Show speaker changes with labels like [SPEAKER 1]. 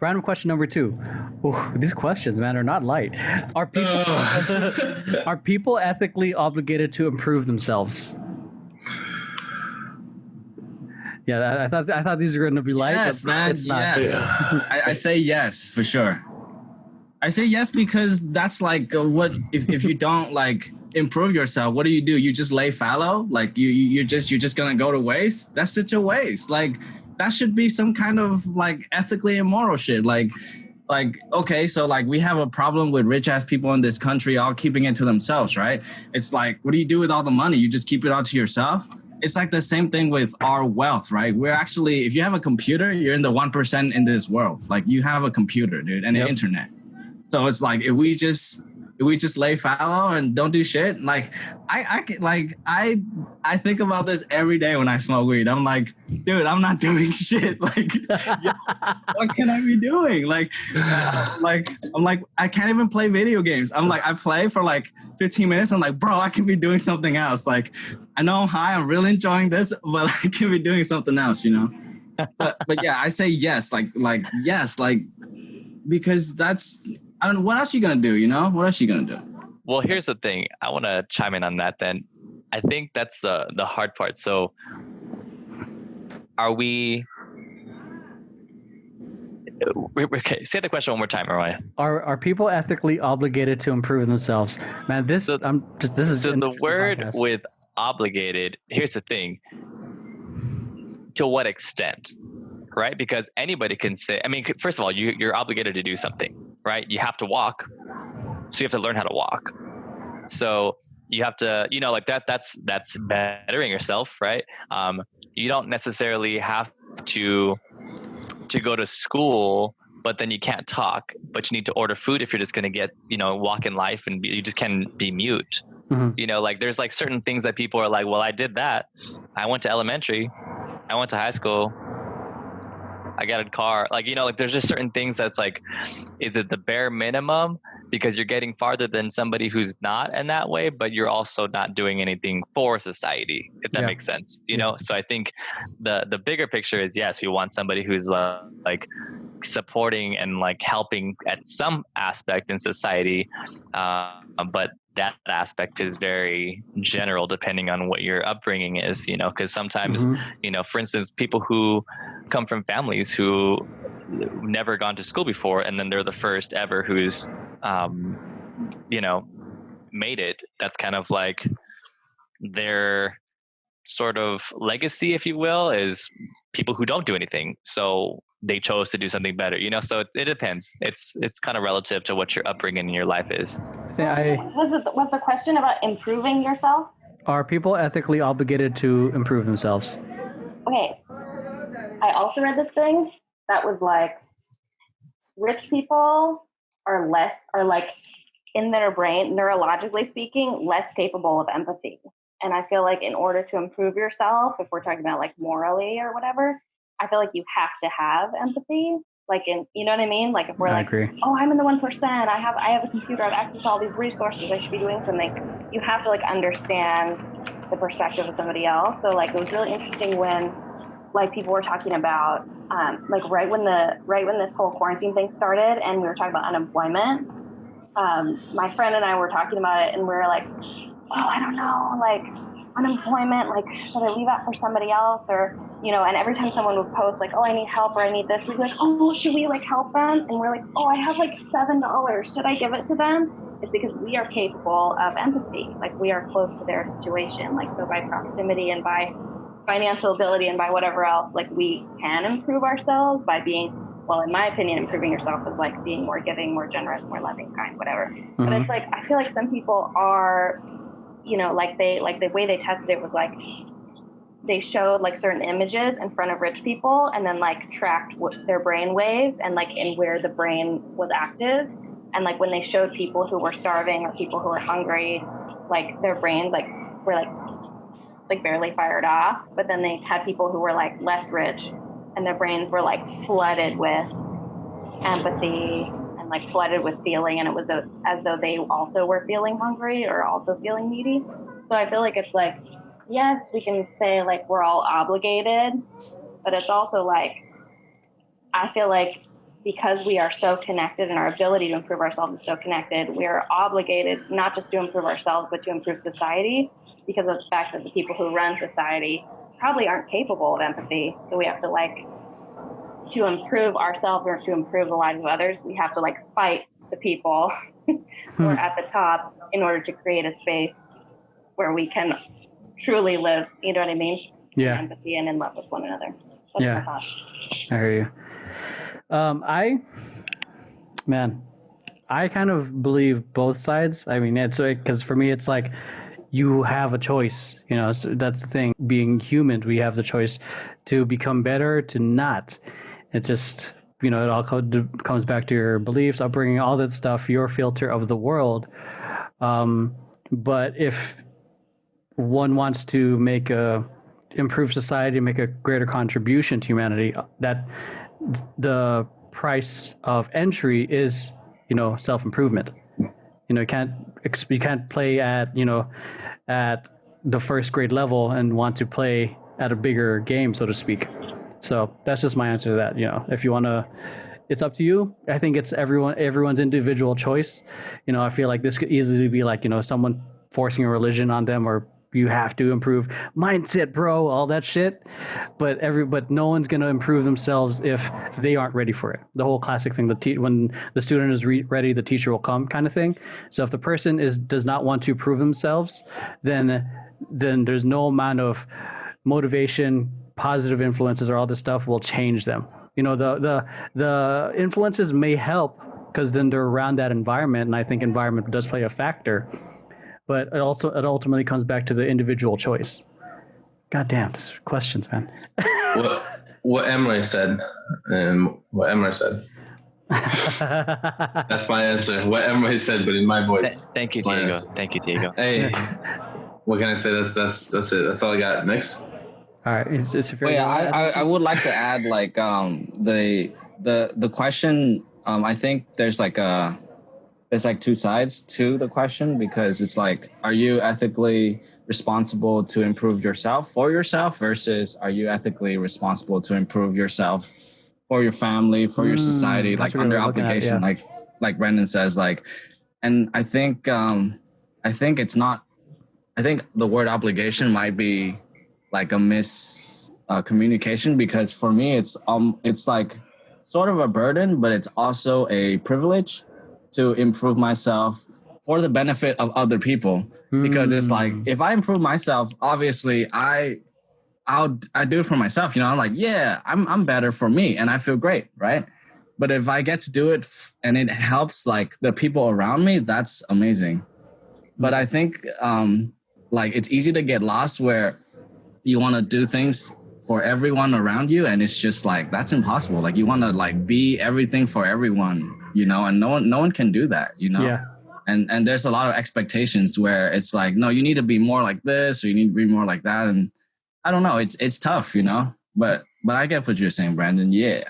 [SPEAKER 1] Random question number 2. Ooh, these questions, man, are not light. Are people are people ethically obligated to improve themselves? Yeah, I thought these were going to be light,
[SPEAKER 2] Yes,
[SPEAKER 1] but
[SPEAKER 2] man.
[SPEAKER 1] it's not.
[SPEAKER 2] Yes. I say yes for sure. I say yes because that's like what if you don't like improve yourself, what do? You just lay fallow? Like you're just gonna go to waste? That's such a waste. Like that should be some kind of like ethically immoral shit. Like okay, so like we have a problem with rich ass people in this country all keeping it to themselves, right? It's like, what do you do with all the money? You just keep it all to yourself? It's like the same thing with our wealth, right? We're actually, if you have a computer, you're in the 1% in this world. Like you have a computer, dude, and the internet. So it's like if we just lay fallow and don't do shit, like I think about this every day when I smoke weed. I'm like, dude, I'm not doing shit. Like, what can I be doing? Like, I'm like, I can't even play video games. I'm like, I play for like 15 minutes. I'm like, bro, I can be doing something else. Like, I know I'm high. I'm really enjoying this, but I can be doing something else, you know? But yeah, I say yes, yes, because that's, I don't know, what else are you going to do, you know? What else are you going to do?
[SPEAKER 3] Well, here's the thing. I want to chime in on that then. I think that's the hard part. So are we... Okay, say the question one more time, Roy.
[SPEAKER 1] Are people ethically obligated to improve themselves? Man, this is
[SPEAKER 3] the word podcast. With obligated, here's the thing. To what extent? Right? Because anybody can say, I mean, first of all, you're obligated to do something, right? You have to walk. So you have to learn how to walk. So you have to, you know, like that's bettering yourself, right? You don't necessarily have to go to school, but then you can't talk, but you need to order food if you're just going to get, you know, walk in life and you just can be mute. Mm-hmm. You know, like there's like certain things that people are like, well, I did that. I went to elementary. I went to high school. I got a car. Like, you know, like there's just certain things that's like, is it the bare minimum? Because you're getting farther than somebody who's not in that way, but you're also not doing anything for society, if that makes sense, you know? So I think the bigger picture is, yes, we want somebody who's like supporting and like helping at some aspect in society. But that aspect is very general depending on what your upbringing is, you know, because sometimes, you know, for instance, people who come from families who never gone to school before, and then they're the first ever who's, you know, made it. That's kind of like their sort of legacy, if you will, is people who don't do anything. So they chose to do something better, you know? So it depends. It's kind of relative to what your upbringing in your life is.
[SPEAKER 4] Was the question about improving yourself?
[SPEAKER 1] Are people ethically obligated to improve themselves?
[SPEAKER 4] Okay. I also read this thing that was like, rich people are like in their brain, neurologically speaking, less capable of empathy. And I feel like in order to improve yourself, if we're talking about like morally or whatever, I feel like you have to have empathy. Like you know what I mean? Like if we're
[SPEAKER 1] agree.
[SPEAKER 4] Oh, I'm in the 1%. I have a computer. I have access to all these resources. I should be doing something. You have to like understand the perspective of somebody else. So like it was really interesting when like people were talking about like right when this whole quarantine thing started and we were talking about unemployment. My friend and I were talking about it and we were like, oh, I don't know, like unemployment, like should I leave that for somebody else? Or, you know, and every time someone would post like, oh, I need help or I need this, we'd be like, oh, should we like help them? And we're like, oh, I have like $7. Should I give it to them? It's because we are capable of empathy. Like we are close to their situation. Like, so by proximity and by financial ability and by whatever else, like we can improve ourselves by being, well, in my opinion, improving yourself is like being more giving, more generous, more loving, kind, whatever. Mm-hmm. But it's like, I feel like some people are, you know, like the way they tested it was like, they showed like certain images in front of rich people and then like tracked their brain waves and like in where the brain was active. And like when they showed people who were starving or people who were hungry, like their brains like were like barely fired off. But then they had people who were like less rich and their brains were like flooded with empathy and like flooded with feeling. And it was as though they also were feeling hungry or also feeling needy. So I feel like it's like, yes, we can say like we're all obligated, but it's also like, I feel like because we are so connected and our ability to improve ourselves is so connected, we are obligated not just to improve ourselves, but to improve society, because of the fact that the people who run society probably aren't capable of empathy. So we have to to improve ourselves or to improve the lives of others, we have to fight the people who are at the top in order to create a space where we can truly live, you know what I mean?
[SPEAKER 1] Yeah.
[SPEAKER 4] In empathy and in love with one another. That's
[SPEAKER 1] Yeah.
[SPEAKER 4] my thoughts.
[SPEAKER 1] I hear you. I kind of believe both sides. I mean, it's because for me, it's like you have a choice. So that's the thing. Being human, we have the choice to become better, to not. It just, it all comes back to your beliefs, upbringing, all that stuff, your filter of the world. But if one wants to improve society, make a greater contribution to humanity, that the price of entry is, self-improvement. You can't play at the first grade level and want to play at a bigger game, so to speak. So that's just my answer to that. If you want to, it's up to you. I think it's everyone's individual choice. I feel like this could easily be someone forcing a religion on them, or you have to improve mindset, bro, all that shit. But no one's going to improve themselves if they aren't ready for it. The whole classic thing, when the student is ready, the teacher will come kind of thing. So if the person does not want to prove themselves, then there's no amount of motivation, positive influences, or all this stuff will change them. The influences may help because then they're around that environment. And I think environment does play a factor. But it ultimately comes back to the individual choice. God damn, questions, man.
[SPEAKER 5] what Emily said, and what Emily said. That's my answer. What Emily said, but in my voice.
[SPEAKER 3] Thank you, Diego. Thank you, Diego.
[SPEAKER 5] Hey, what can I say? That's it. That's all I got. Next.
[SPEAKER 1] All right.
[SPEAKER 2] I would like to add the question. I think there's two sides to the question, because it's are you ethically responsible to improve yourself for yourself, versus are you ethically responsible to improve yourself for your family, for your society, under obligation, like Brendan says, and I think it's not. I think the word obligation might be a miscommunication, because for me it's sort of a burden, but it's also a privilege to improve myself for the benefit of other people. Because it's if I improve myself, obviously I'll do it for myself. I'm I'm better for me and I feel great, right? But if I get to do it and it helps the people around me, that's amazing. But I think it's easy to get lost where you want to do things for everyone around you, and it's just that's impossible. You want to be everything for everyone, and no one can do that,
[SPEAKER 1] Yeah.
[SPEAKER 2] And there's a lot of expectations where it's no, you need to be more like this, or you need to be more like that, and I don't know, it's tough, but I get what you're saying, Brandon. Yeah.